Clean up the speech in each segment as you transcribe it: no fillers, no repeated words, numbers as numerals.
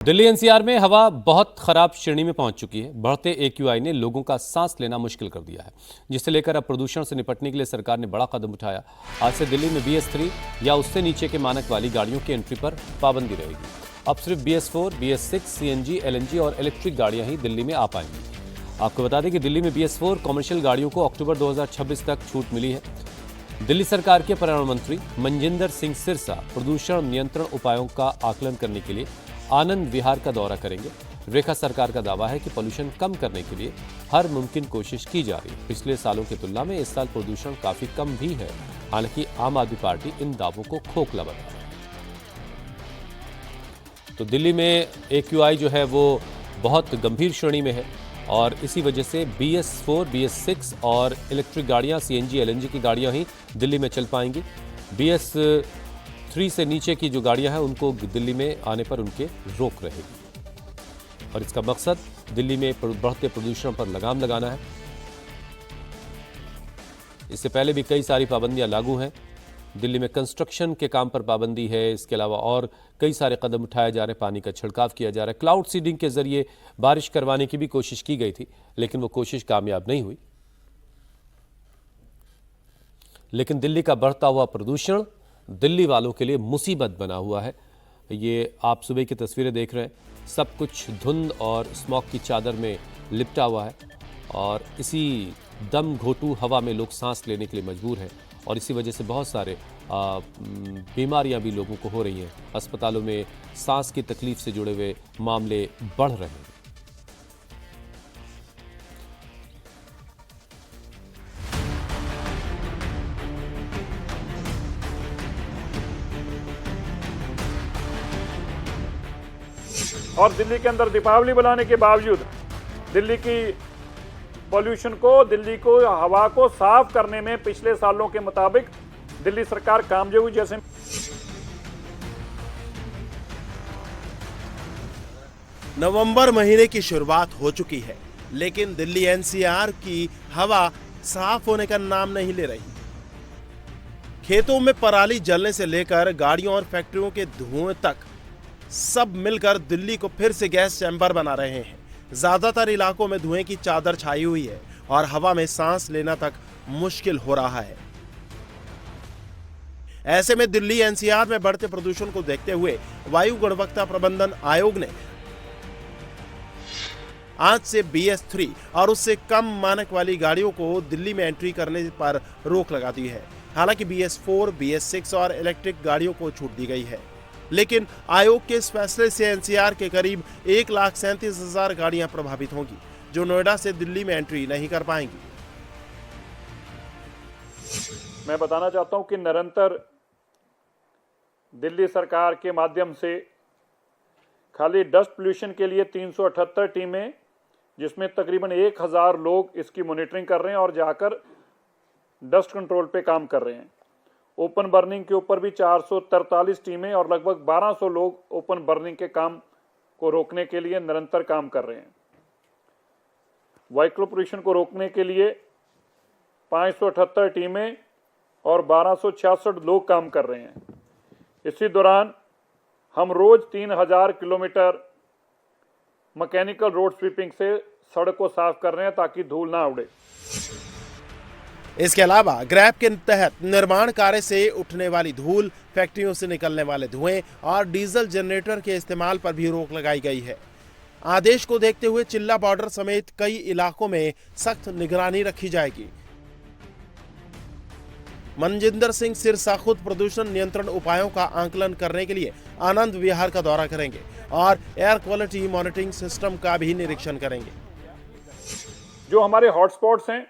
Delhi NCR में हवा बहुत खराब श्रेणी में पहुंच चुकी है। बढ़ते एक्यूआई ने लोगों का सांस लेना मुश्किल कर दिया है, जिसे लेकर अब प्रदूषण से निपटने के लिए सरकार ने बड़ा कदम उठाया। आज से दिल्ली में BS3 या उससे नीचे के मानक वाली गाड़ियों की एंट्री पर पाबंदी रहेगी। अब सिर्फ BS4, BS6, CNG, LNG और इलेक्ट्रिक गाड़ियां ही दिल्ली में आ पाएंगी। आपको बता दें कि दिल्ली में BS4 कॉमर्शियल गाड़ियों को अक्टूबर 2026 तक छूट मिली है। दिल्ली सरकार के पर्यावरण मंत्री मनजिंदर सिंह सिरसा प्रदूषण नियंत्रण उपायों का आकलन करने के लिए आनंद विहार का दौरा करेंगे। रेखा सरकार का दावा है कि पोल्यूशन कम करने के लिए हर मुमकिन कोशिश की जा रही है। पिछले सालों की तुलना में इस साल प्रदूषण काफी कम भी है। हालांकि आम आदमी पार्टी इन दावों को खोखला बता रही है। तो दिल्ली में AQI जो है वो बहुत गंभीर श्रेणी में है और इसी वजह से BS4, BS6 और इलेक्ट्रिक गाड़ियां, CNG, LNG की गाड़ियां ही दिल्ली में चल पाएंगी। BS3 से नीचे की जो गाड़ियां हैं उनको दिल्ली में आने पर उनके रोक रहेगी और इसका मकसद दिल्ली में बढ़ते प्रदूषण पर लगाम लगाना है। इससे पहले भी कई सारी पाबंदियां लागू हैं। दिल्ली में कंस्ट्रक्शन के काम पर पाबंदी है। इसके अलावा और कई सारे कदम उठाए जा रहे हैं। पानी का छिड़काव किया जा रहा है। क्लाउड सीडिंग के जरिए बारिश करवाने की भी कोशिश की गई थी, लेकिन वो कोशिश कामयाब नहीं हुई। लेकिन दिल्ली का बढ़ता हुआ प्रदूषण दिल्ली वालों के लिए मुसीबत बना हुआ है। ये आप सुबह की तस्वीरें देख रहे हैं, सब कुछ धुंध और स्मॉग की चादर में लिपटा हुआ है और इसी दम घोटू हवा में लोग सांस लेने के लिए मजबूर हैं और इसी वजह से बहुत सारे बीमारियां भी लोगों को हो रही हैं। अस्पतालों में सांस की तकलीफ से जुड़े हुए मामले बढ़ रहे हैं। और दिल्ली के अंदर दीपावली बनाने के बावजूद दिल्ली की पॉल्यूशन को, दिल्ली को हवा को साफ करने में पिछले सालों के मुताबिक दिल्ली सरकार कामयाब हुई। जैसे नवंबर महीने की शुरुआत हो चुकी है, लेकिन दिल्ली NCR की हवा साफ होने का नाम नहीं ले रही। खेतों में पराली जलने से लेकर गाड़ियों और फैक्ट्रियों के धुएं तक सब मिलकर दिल्ली को फिर से गैस चैम्बर बना रहे हैं। ज्यादातर इलाकों में धुएं की चादर छाई हुई है और हवा में सांस लेना तक मुश्किल हो रहा है। ऐसे में दिल्ली NCR में बढ़ते प्रदूषण को देखते हुए वायु गुणवत्ता प्रबंधन आयोग ने आज से BS3 और उससे कम मानक वाली गाड़ियों को दिल्ली में एंट्री करने पर रोक लगा दी है। हालांकि BS4, BS6 और इलेक्ट्रिक गाड़ियों को छूट दी गई है, लेकिन आयोग के इस फैसले से NCR के करीब 1,37,000 गाड़ियां प्रभावित होंगी, जो नोएडा से दिल्ली में एंट्री नहीं कर पाएंगी। मैं बताना चाहता हूं कि निरंतर दिल्ली सरकार के माध्यम से खाली डस्ट पोल्यूशन के लिए 378 टीमें, जिसमें तकरीबन 1,000 लोग इसकी मॉनिटरिंग कर रहे हैं और जाकर डस्ट कंट्रोल पे काम कर रहे हैं। ओपन बर्निंग के ऊपर भी 443 टीमें और लगभग 1200 लोग ओपन बर्निंग के काम को रोकने के लिए निरंतर काम कर रहे हैं। व्हीकल पोल्यूशन को रोकने के लिए 578 टीमें और 1266 लोग काम कर रहे हैं। इसी दौरान हम रोज 3000 किलोमीटर मैकेनिकल रोड स्वीपिंग से सड़क को साफ कर रहे हैं ताकि धूल ना उड़े। इसके अलावा ग्रैब के तहत निर्माण कार्य से उठने वाली धूल, फैक्ट्रियों से निकलने वाले धुएं और डीजल जनरेटर के इस्तेमाल पर भी रोक लगाई गई है। आदेश को देखते हुए चिल्ला बॉर्डर समेत कई इलाकों में सख्त निगरानी रखी जाएगी। मनजिंदर सिंह सिरसा खुद प्रदूषण नियंत्रण उपायों का आकलन करने के लिए आनंद विहार का दौरा करेंगे और एयर क्वालिटी मॉनिटरिंग सिस्टम का भी निरीक्षण करेंगे। जो हमारे हॉटस्पॉट्स हैं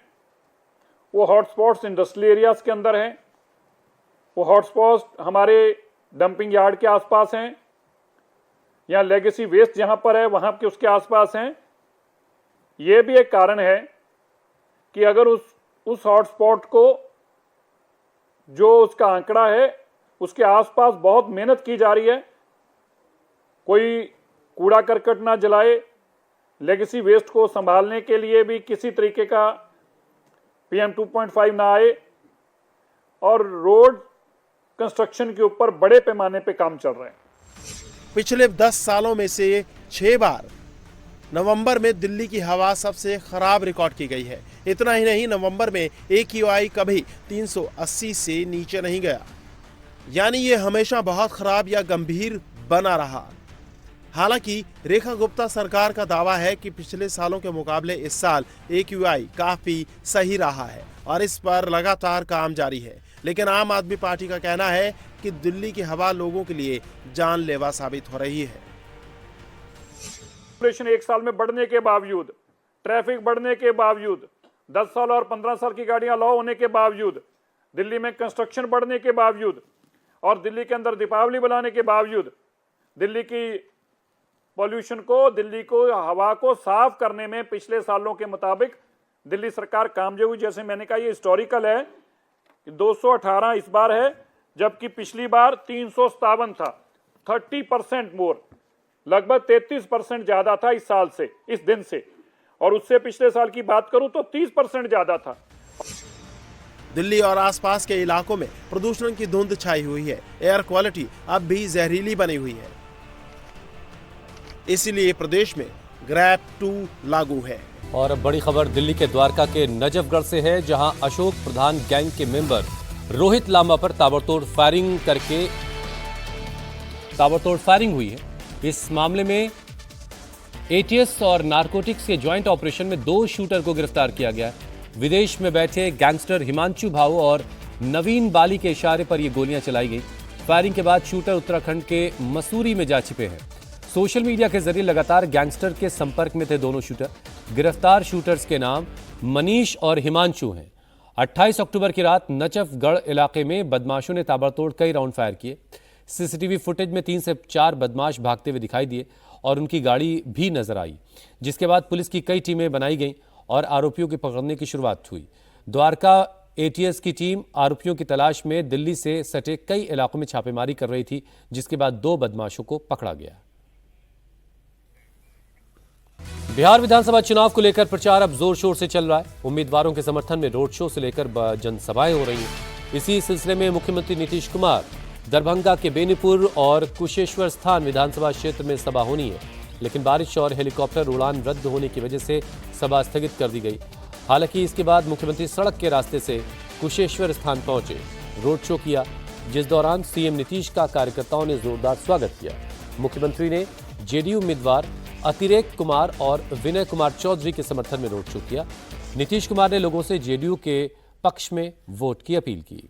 वो हॉटस्पॉट्स इंडस्ट्रियल एरियाज के अंदर हैं, वो हॉटस्पॉट्स हमारे डंपिंग यार्ड के आसपास हैं या लेगेसी वेस्ट जहां पर है वहां के उसके आसपास हैं। ये भी एक कारण है कि अगर उस हॉटस्पॉट को जो उसका आंकड़ा है उसके आसपास बहुत मेहनत की जा रही है, कोई कूड़ा करकट ना जलाए, लेगेसी वेस्ट को संभालने के लिए भी किसी तरीके का PM 2.5 ना आए और रोड कंस्ट्रक्शन के ऊपर बड़े पैमाने पे काम चल रहे हैं। पिछले 10 सालों में से 6 बार नवंबर में दिल्ली की हवा सबसे खराब रिकॉर्ड की गई है। इतना ही नहीं, नवंबर में AQI कभी 380 से नीचे नहीं गया, यानी ये हमेशा बहुत खराब या गंभीर बना रहा। हालांकि रेखा गुप्ता सरकार का दावा है कि पिछले सालों के मुकाबले इस साल AQI काफी सही रहा है और इस पर लगातार काम जारी है। लेकिन आम आदमी पार्टी का कहना है कि दिल्ली की हवा लोगों के लिए जानलेवा साबित हो रही है। पॉपुलेशन 1 साल में बढ़ने के बावजूद, ट्रैफिक बढ़ने के बावजूद, 10 साल और 15 साल की गाड़ियां लॉ होने के बावजूद, दिल्ली में कंस्ट्रक्शन बढ़ने के बावजूद और दिल्ली के अंदर दीपावली बनाने के बावजूद दिल्ली की पॉल्यूशन को, दिल्ली को हवा को साफ करने में पिछले सालों के मुताबिक दिल्ली सरकार कामयाब हुई। जैसे मैंने कहा, ये हिस्टोरिकल है, 218 इस बार है, जबकि पिछली बार 357 था। 30% मोर, लगभग 33% ज्यादा था इस साल से, इस दिन से। और उससे पिछले साल की बात करूं तो 30% ज्यादा था। दिल्ली और आसपास के इलाकों में प्रदूषण की धुंध छाई हुई है। एयर क्वालिटी अब भी जहरीली बनी हुई है, इसीलिए प्रदेश में ग्रैप 2 लागू है। और अब बड़ी खबर दिल्ली के द्वारका के नजफगढ़ से है, जहां अशोक प्रधान गैंग के मेंबर रोहित लांबा पर ताबड़तोड़ फायरिंग हुई है। इस मामले में ATS और नारकोटिक्स के ज्वाइंट ऑपरेशन में 2 शूटर को गिरफ्तार किया गया है। विदेश में बैठे गैंगस्टर हिमांशु भाऊ और नवीन बाली के इशारे पर ये गोलियां चलाई गई। फायरिंग के बाद शूटर उत्तराखंड के मसूरी में जा छिपे हैं। सोशल मीडिया के जरिए लगातार गैंगस्टर के संपर्क में थे दोनों शूटर। गिरफ्तार शूटर्स के नाम मनीष और हिमांशु हैं। 28 अक्टूबर की रात नजफगढ़ इलाके में बदमाशों ने ताबड़तोड़ कई राउंड फायर किए। CCTV फुटेज में 3 से 4 बदमाश भागते हुए दिखाई दिए और उनकी गाड़ी भी नजर आई, जिसके बाद पुलिस की कई टीमें बनाई गईं और आरोपियों को पकड़ने की शुरुआत हुई। द्वारका ATS की टीम आरोपियों की तलाश में दिल्ली से सटे कई इलाकों में छापेमारी कर रही थी, जिसके बाद 2 बदमाशों को पकड़ा गया। बिहार विधानसभा चुनाव को लेकर प्रचार अब जोर शोर से चल रहा है। उम्मीदवारों के समर्थन में रोड शो से लेकर जनसभाएं हो रही हैं। इसी सिलसिले में मुख्यमंत्री नीतीश कुमार दरभंगा के बेनीपुर और कुशेश्वर स्थान विधानसभा क्षेत्र में सभा होनी है, लेकिन बारिश और हेलीकॉप्टर उड़ान रद्द होने की वजह से सभा स्थगित कर दी गई। हालांकि इसके बाद मुख्यमंत्री सड़क के रास्ते से कुशेश्वर स्थान पहुंचे, रोड शो किया, जिस दौरान CM नीतीश का कार्यकर्ताओं ने जोरदार स्वागत किया। मुख्यमंत्री ने JDU उम्मीदवार अतिरेक कुमार और विनय कुमार चौधरी के समर्थन में रोड शो किया। नीतीश कुमार ने लोगों से JDU के पक्ष में वोट की अपील की।